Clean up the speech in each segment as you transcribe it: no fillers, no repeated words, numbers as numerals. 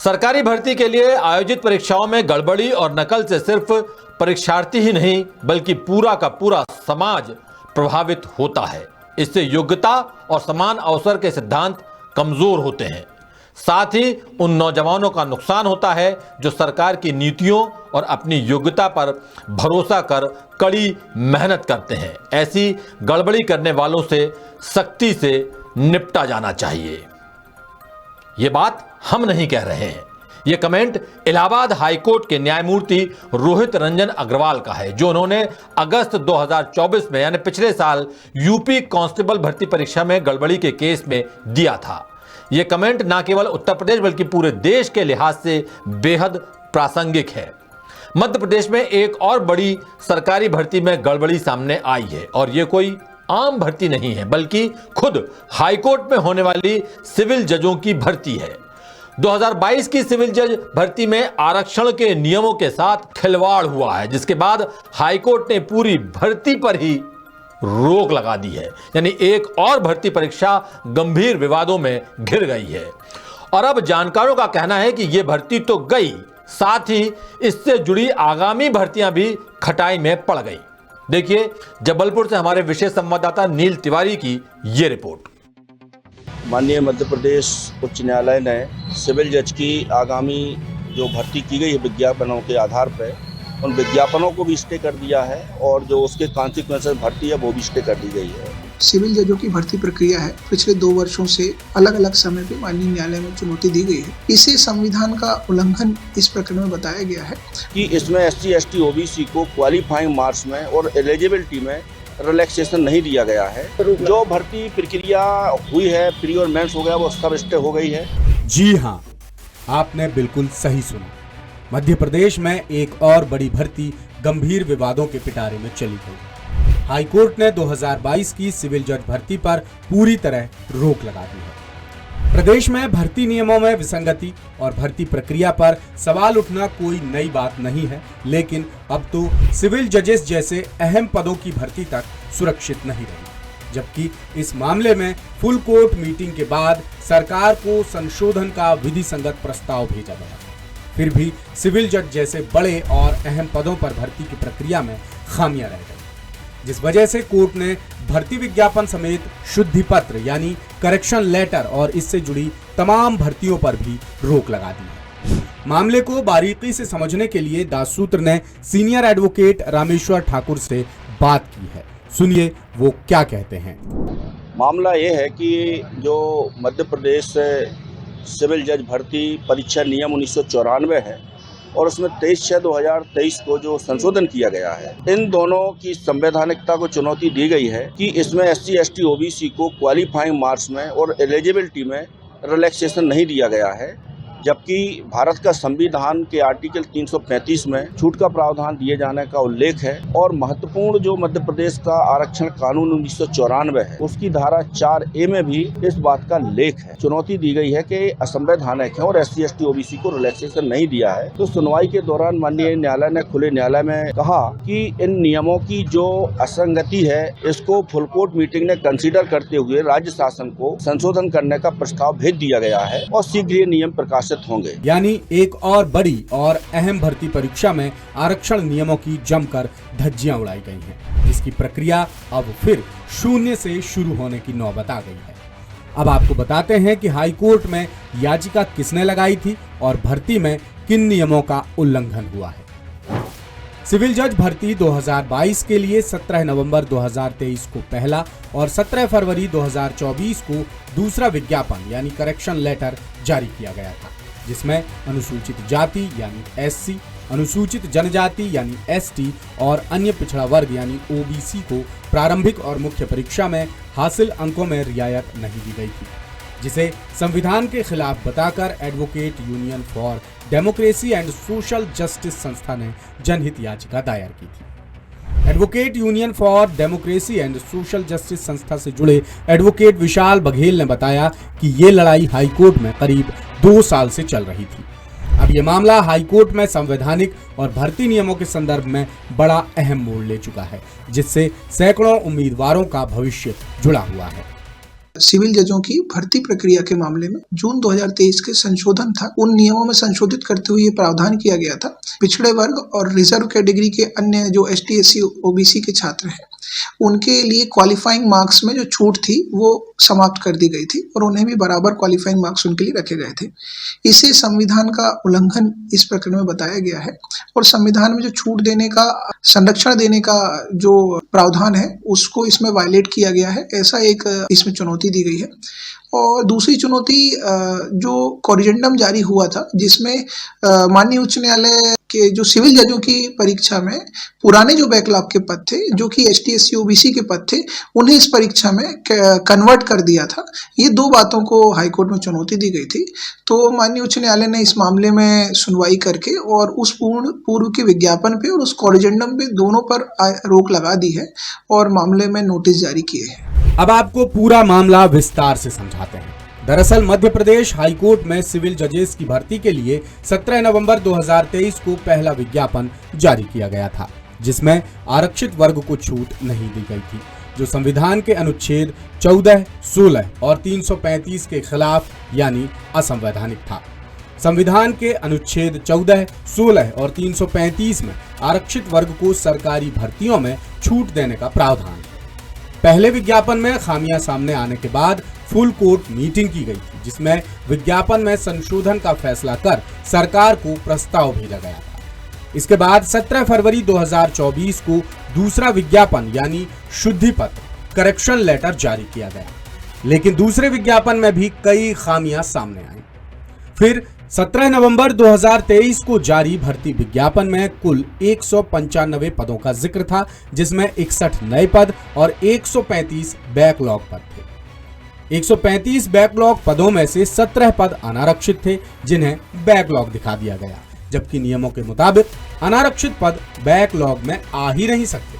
सरकारी भर्ती के लिए आयोजित परीक्षाओं में गड़बड़ी और नकल से सिर्फ परीक्षार्थी ही नहीं बल्कि पूरा का पूरा समाज प्रभावित होता है। इससे योग्यता और समान अवसर के सिद्धांत कमजोर होते हैं। साथ ही उन नौजवानों का नुकसान होता है जो सरकार की नीतियों और अपनी योग्यता पर भरोसा कर कड़ी मेहनत करते हैं। ऐसी गड़बड़ी करने वालों से सख्ती से निपटा जाना चाहिए। ये बात हम नहीं कह रहे हैं। ये कमेंट इलाहाबाद हाईकोर्ट के न्यायमूर्ति रोहित रंजन अग्रवाल का है, जो उन्होंने अगस्त 2024 में यानी पिछले साल यूपी कांस्टेबल भर्ती परीक्षा में गड़बड़ी के केस में दिया था। ये कमेंट न केवल उत्तर प्रदेश बल्कि पूरे देश के लिहाज से बेहद प्रासंगिक है। मध्य प्रदेश में एक और बड़ी सरकारी भर्ती में गड़बड़ी सामने आई है और ये कोई आम भर्ती नहीं है बल्कि खुद हाईकोर्ट में होने वाली सिविल जजों की भर्ती है। 2022 की सिविल जज भर्ती में आरक्षण के नियमों के साथ खिलवाड़ हुआ है, जिसके बाद हाईकोर्ट ने पूरी भर्ती पर ही रोक लगा दी है। यानी एक और भर्ती परीक्षा गंभीर विवादों में घिर गई है और अब जानकारों का कहना है कि यह भर्ती तो गई, साथ ही इससे जुड़ी आगामी भर्तियां भी खटाई में पड़ गई। देखिए जबलपुर से हमारे विशेष संवाददाता नील तिवारी की यह रिपोर्ट। माननीय मध्य प्रदेश उच्च न्यायालय ने सिविल जज की आगामी जो भर्ती की गई है विज्ञापनों के आधार पर, उन विज्ञापनों को भी स्टे कर दिया है और जो उसके कॉन्सिक्वेंसेस भर्ती है वो भी स्टे कर दी गई है। सिविल जजों की भर्ती प्रक्रिया है पिछले 2 वर्षों से अलग अलग समय पे माननीय न्यायालय में चुनौती दी गई है। इसे संविधान का उल्लंघन इस प्रकरण में बताया गया है कि इसमें SC, ST, OBC को क्वालिफाइंग मार्क्स में और एलिजिबिलिटी में रिलैक्सेशन नहीं दिया गया है। जो भर्ती प्रक्रिया हुई है, प्री और मेंस हो गया, वो सब स्टे हो गई है। जी हाँ, आपने बिल्कुल सही सुना। मध्य प्रदेश में एक और बड़ी भर्ती गंभीर विवादों के पिटारे में चली गई। हाईकोर्ट ने 2022 की सिविल जज भर्ती पर पूरी तरह रोक लगा दी है। प्रदेश में भर्ती नियमों में विसंगति और भर्ती प्रक्रिया पर सवाल उठना कोई नई बात नहीं है, लेकिन अब तो सिविल जजेस जैसे अहम पदों की भर्ती तक सुरक्षित नहीं रही। जबकि इस मामले में फुल कोर्ट मीटिंग के बाद सरकार को संशोधन का विधि संगत प्रस्ताव भेजा गया। फिर भी सिविल जज जैसे बड़े और अहम पदों पर भर्ती की प्रक्रिया में खामियां रह गई, जिस वजह से कोर्ट ने भर्ती विज्ञापन समेत शुद्धि पत्र यानी करेक्शन लेटर और इससे जुड़ी तमाम भर्तियों पर भी रोक लगा दी। मामले को बारीकी से समझने के लिए दाससूत्र ने सीनियर एडवोकेट रामेश्वर ठाकुर से बात की है। सुनिए वो क्या कहते हैं। मामला ये है कि जो मध्य प्रदेश सिविल जज भर्ती परीक्षा नियम 1994 है और उसमें 23/6/2023 को जो संशोधन किया गया है, इन दोनों की संवैधानिकता को चुनौती दी गई है कि इसमें SC, ST, OBC को क्वालिफाइंग मार्क्स में और एलिजिबिलिटी में रिलैक्सेशन नहीं दिया गया है। जबकि भारत का संविधान के आर्टिकल 335 में छूट का प्रावधान दिए जाने का उल्लेख है और महत्वपूर्ण जो मध्य प्रदेश का आरक्षण कानून 1994 है उसकी धारा 4A में भी इस बात का लेख है। चुनौती दी गई है कि असंवैधानिक है और SC, ST, OBC को रिलैक्सेशन नहीं दिया है। तो सुनवाई के दौरान माननीय न्यायालय ने खुले न्यायालय में कहा कि इन नियमों की जो असंगति है इसको फुल कोर्ट मीटिंग ने कंसीडर करते हुए राज्य शासन को संशोधन करने का प्रस्ताव भेज दिया गया है और शीघ्र ये नियम प्रकाशित होंगे। यानी एक और बड़ी और अहम भर्ती परीक्षा में आरक्षण नियमों की जमकर धज्जियां उड़ाई गई हैं, जिसकी प्रक्रिया अब फिर शून्य से शुरू होने की नौबत आ गई है। अब आपको बताते हैं कि हाईकोर्ट में याचिका किसने लगाई थी और भर्ती में किन नियमों का उल्लंघन हुआ है। सिविल जज भर्ती 2022 के लिए 17 नवंबर 2023 को पहला और 17 फरवरी 2024 को दूसरा विज्ञापन यानी करेक्शन लेटर जारी किया गया था, जिसमें अनुसूचित जाति यानी SC, अनुसूचित जनजाति यानी ST और अन्य पिछड़ा वर्ग यानी OBC को प्रारंभिक और मुख्य परीक्षा में हासिल अंकों में रियायत नहीं दी गई थी, जिसे संविधान के खिलाफ बताकर advocate union for democracy and social justice संस्था ने जनहित याचिका दायर की थी। Advocate union for democracy and social justice संस्था से जुड़े एडवोकेट विशाल बघेल ने बताया कि ये लड़ाई हाईकोर्ट में करीब 2 साल से चल रही थी। अब ये मामला हाईकोर्ट में संवैधानिक और भर्ती नियमों के संदर्भ में बड़ा अहम मोड़ ले चुका है, जिससे सैकड़ों उम्मीदवारों का भविष्य जुड़ा हुआ है। सिविल जजों की भर्ती प्रक्रिया के मामले में जून 2023 के संशोधन था, उन नियमों में संशोधित करते हुए ये प्रावधान किया गया था पिछड़े वर्ग और रिजर्व कैटेगरी के अन्य जो ST SC OBC के छात्र हैं उनके लिए क्वालिफाइंग मार्क्स में जो छूट थी वो समाप्त कर दी गई थी और उन्हें भी बराबर क्वालिफाइंग मार्क्स उनके लिए रखे गए थे। इसे संविधान का उल्लंघन इस प्रकरण में बताया गया है और संविधान में जो छूट देने का, संरक्षण देने का जो प्रावधान है उसको इसमें वायलेट किया गया है, ऐसा एक इसमें चुनौती दी गई है। और दूसरी चुनौती जो कोरिजेंडम जारी हुआ था जिसमें माननीय उच्च न्यायालय के जो सिविल जजों की परीक्षा में पुराने जो बैकलॉग के पद थे जो कि ST SC OBC के पद थे उन्हें इस परीक्षा में कन्वर्ट कर दिया था। ये दो बातों को हाईकोर्ट में चुनौती दी गई थी, तो माननीय उच्च न्यायालय ने इस मामले में सुनवाई करके और उस पूर्व के विज्ञापन पे और उस कोरिजेंडम पे दोनों पर रोक लगा दी है और मामले में नोटिस जारी किए हैं। अब आपको पूरा मामला विस्तार से समझाते हैं। दरअसल मध्य प्रदेश हाईकोर्ट में सिविल जजेस की भर्ती के लिए 17 नवंबर 2023 को पहला विज्ञापन जारी किया गया था, जिसमें आरक्षित वर्ग को छूट नहीं दी गई थी, जो संविधान के अनुच्छेद 14, 16 और 335 के खिलाफ यानी असंवैधानिक था। संविधान के अनुच्छेद 14, 16 और 335 में आरक्षित वर्ग को सरकारी भर्तियों में छूट देने का प्रावधान है। पहले विज्ञापन में खामियां सामने आने के बाद फुल कोर्ट मीटिंग की गई थी, जिसमें विज्ञापन में संशोधन का फैसला कर सरकार को प्रस्ताव भेजा गया था। इसके बाद 17 फरवरी 2024 को दूसरा विज्ञापन यानी शुद्धि पत्र करेक्शन लेटर जारी किया गया, लेकिन दूसरे विज्ञापन में भी कई खामियां सामने आई। फिर 17 नवंबर 2023 को जारी भर्ती विज्ञापन में कुल 195 पदों का जिक्र था, जिसमें 61 नए पद और 135 बैकलॉग पद थे। 135 बैकलॉग पदों में से 17 पद अनारक्षित थे, जिन्हें बैकलॉग दिखा दिया गया, जबकि नियमों के मुताबिक अनारक्षित पद बैकलॉग में आ ही नहीं सकते।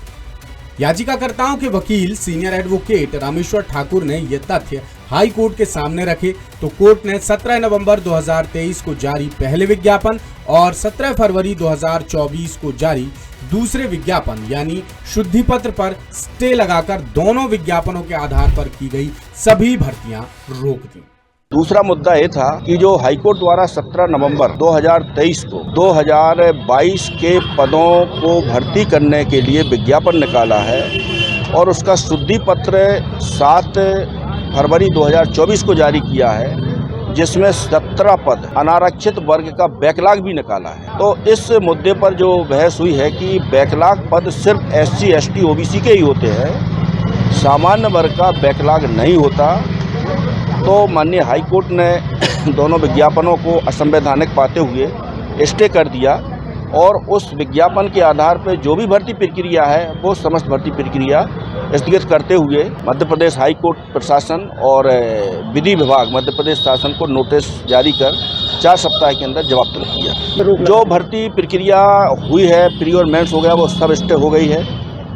याचिकाकर्ताओं के वकील सीनियर एडवोकेट रामेश्वर ठाकुर ने यह तथ्य हाई कोर्ट के सामने रखे तो कोर्ट ने 17 नवंबर 2023 को जारी पहले विज्ञापन और 17 फरवरी 2024 को जारी दूसरे विज्ञापन यानी शुद्धि पत्र पर स्टे लगाकर दोनों विज्ञापनों के आधार पर की गई सभी भर्तियां रोक दी। दूसरा मुद्दा ये था कि जो हाईकोर्ट द्वारा 17 नवंबर 2023 को 2022 के पदों को भर्ती करने के लिए विज्ञापन निकाला है और उसका शुद्धि पत्र 7 फरवरी 2024 को जारी किया है, जिसमें 17 पद अनारक्षित वर्ग का बैकलॉग भी निकाला है। तो इस मुद्दे पर जो बहस हुई है कि बैकलॉग पद सिर्फ SC ST OBC के ही होते हैं, सामान्य वर्ग का बैकलॉग नहीं होता, तो माननीय हाईकोर्ट ने दोनों विज्ञापनों को असंवैधानिक पाते हुए स्टे कर दिया और उस विज्ञापन के आधार पर जो भी भर्ती प्रक्रिया है वो समस्त भर्ती प्रक्रिया स्थगित करते हुए मध्य प्रदेश हाईकोर्ट प्रशासन और विधि विभाग मध्य प्रदेश शासन को नोटिस जारी कर 4 सप्ताह के अंदर जवाब तलब किया। जो भर्ती प्रक्रिया हुई है, प्री और मेंस हो गया, वो सब स्टे हो गई है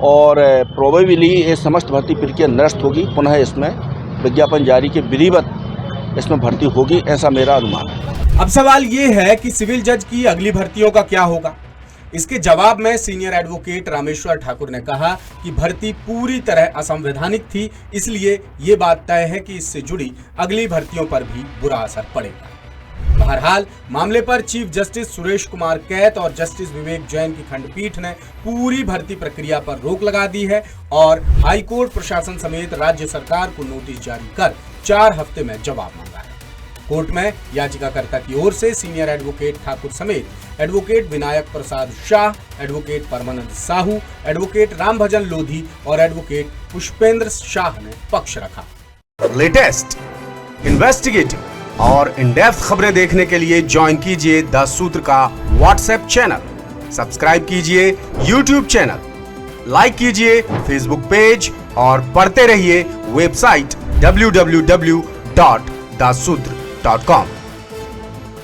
और प्रोबेबली ये समस्त भर्ती प्रक्रिया निरस्त होगी। पुनः इसमें विज्ञापन जारी के विधिवत इसमें भर्ती होगी, ऐसा मेरा अनुमान है। अब सवाल ये है कि सिविल जज की अगली भर्तियों का क्या होगा। इसके जवाब में सीनियर एडवोकेट रामेश्वर ठाकुर ने कहा कि भर्ती पूरी तरह असंवैधानिक थी, इसलिए ये बात तय है कि इससे जुड़ी अगली भर्तियों पर भी बुरा असर पड़ेगा। बहरहाल मामले पर चीफ जस्टिस सुरेश कुमार कैत और जस्टिस विवेक जैन की खंडपीठ ने पूरी भर्ती प्रक्रिया पर रोक लगा दी है और हाईकोर्ट प्रशासन समेत राज्य सरकार को नोटिस जारी कर 4 हफ्ते में जवाब मांगा है। कोर्ट में याचिकाकर्ता की ओर से सीनियर एडवोकेट ठाकुर समेत एडवोकेट विनायक प्रसाद शाह, एडवोकेट परमानंद साहू, एडवोकेट रामभजन लोधी और एडवोकेट पुष्पेंद्र शाह ने पक्ष रखा। लेटेस्ट, इन्वेस्टिगेटिव और इन डेप्थ खबरें देखने के लिए ज्वाइन कीजिए द सूत्र का व्हाट्सएप चैनल, सब्सक्राइब कीजिए यूट्यूब चैनल, लाइक कीजिए फेसबुक पेज और पढ़ते रहिए वेबसाइट www.dasudra.com।